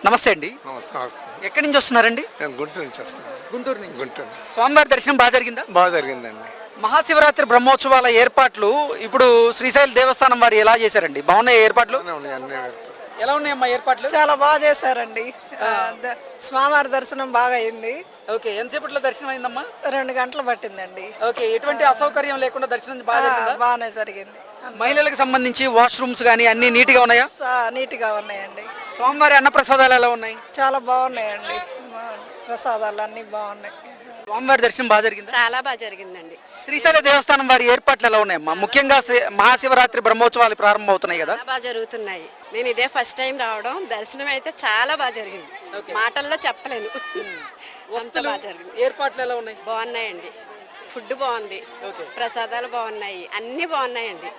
నమస్తే అండి. నమస్తే నమస్తే. ఎక్కడి నుంచి వస్తున్నారండి? నేను గుంటూరు నుంచి వస్తాను. గుంటూరు నుంచి. గుంటూరు స్వామివారి దర్శనం బాగా జరిగిందా? బాగా జరిగిందండి. మహాశివరాత్రి బ్రహ్మోత్సవాల ఏర్పాట్లు ఇప్పుడు శ్రీశైల దేవస్థానం వారు ఎలా చేశారండి? బాగున్నాయి ఏర్పాట్లు? బాగానే ఉన్నాయి అన్ని ఏర్పాట్లు. ఎలా ఉన్నాయమ్మా ఏర్పాట్లు? చాలా బాగా చేశారండి. స్వామివారి దర్శనం బాగా అయింది. ఓకే, ఎంతసేపట్లో దర్శనం అయిందమ్మా? 2 గంటలు పట్టిందండి. ఓకే, ఎటువంటి అసౌకర్యం లేకుండా దర్శనం బాగా జరిగిందా? బాగానే జరిగింది. మహిళలకు సంబంధించి వాష్రూమ్స్ కానీ అన్ని నీట్గా ఉన్నాయా? నీట్గా ఉన్నాయండి. స్వామివారి అన్నప్రసాదాలు ఎలా ఉన్నాయి? చాలా బాగున్నాయండి. ప్రసాదాలు అన్ని బాగున్నాయి. స్వామివారి దర్శనం బాగా జరిగింది. చాలా బాగా జరిగిందండి. శ్రీశైల దేవస్థానం వారి ఏర్పాట్లు ఎలా ఉన్నాయమ్మా? ముఖ్యంగా మహాశివరాత్రి బ్రహ్మోత్సవాలు ప్రారంభం అవుతున్నాయి కదా. చాలా బాగా జరుగుతున్నాయి. నేను ఇదే ఫస్ట్ టైం రావడం. దర్శనం అయితే చాలా బాగా జరిగింది. మాటల్లో చెప్పలేను. అంత బాగా జరిగింది. ఏర్పాట్లు ఎలా ఉన్నాయి? బాగున్నాయండి. ఫుడ్ బాగుంది, ప్రసాదాలు బాగున్నాయి, అన్ని బాగున్నాయండి.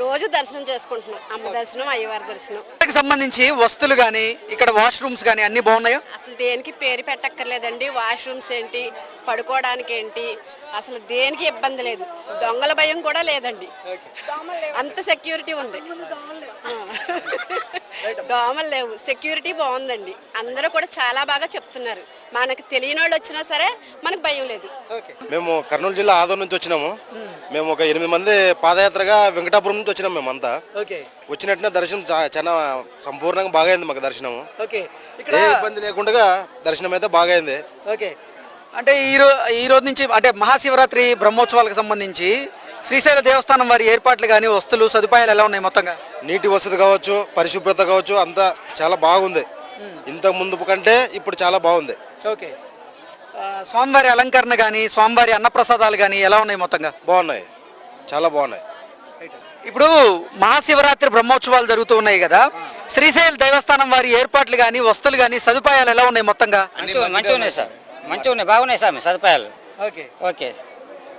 రోజు దర్శనం చేసుకుంటున్నాం. అమ్మ దర్శనం, అయ్యవారి దర్శనం. వీటికి సంబంధించి వస్తువులు కానీ ఇక్కడ వాష్రూమ్స్ కానీ అన్ని బాగున్నాయా? అసలు దేనికి పేరు పెట్టక్కర్లేదండి. వాష్రూమ్స్ ఏంటి, పడుకోవడానికి ఏంటి, అసలు దేనికి ఇబ్బంది లేదు. దొంగల భయం కూడా లేదండి. అంత సెక్యూరిటీ ఉంది. దోమలు లేవు, సెక్యూరిటీ బాగుందండి. అందరూ కూడా చాలా బాగా చెప్తున్నారు. మనకు తెలియని వాళ్ళు వచ్చినా సరే మనకు భయం లేదు. మేము కర్నూలు జిల్లా ఆదోర్ నుంచి వచ్చినాము. మేము ఒక 8 మంది పాదయాత్రగా వెంకటాపురం నుంచి వచ్చినాము. మేమంతా వచ్చినట్టున దర్శనం చాలా సంపూర్ణంగా బాగా అయింది. మాకు దర్శనం ఏ ఇబ్బంది లేకుండా దర్శనం అయితే బాగా అయింది. ఓకే, అంటే ఈ రోజు నుంచి అంటే మహాశివరాత్రి బ్రహ్మోత్సవాలకు సంబంధించి శ్రీశైల దేవస్థానం వారి ఏర్పాట్లు కానీ వస్తువులు సదుపాయాలు ఎలా ఉన్నాయి? మొత్తంగా నీటి వసతి కావచ్చు, పరిశుభ్రత కావచ్చు, అంతా చాలా బాగుంది. ఇంతకు ముందు కంటే ఇప్పుడు చాలా బాగుంది. ఓకే, స్వామివారి అలంకరణ కానీ స్వామివారి అన్నప్రసాదాలు కానీ ఎలా ఉన్నాయి? మొత్తంగా బాగున్నాయి, చాలా బాగున్నాయి. ఇప్పుడు మహాశివరాత్రి బ్రహ్మోత్సవాలు జరుగుతూ ఉన్నాయి కదా, శ్రీశైల దేవస్థానం వారి ఏర్పాట్లు కానీ వస్తువులు కానీ సదుపాయాలు ఎలా ఉన్నాయి? మొత్తంగా మంచిగా ఉన్నాయి సార్, మంచిగా ఉన్నాయి, బాగున్నాయి స్వామి సదుపాయాలు. ఓకే ఓకే,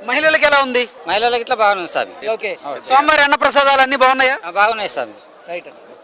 మహిళలకు ఎలా ఉంది? మహిళలకు ఇట్లా బాగున్నాయి స్వామి. ఓకే, స్వామివారి అన్నప్రసాదాలు అన్ని బాగున్నాయా? బాగున్నాయి స్వామి. రైట్.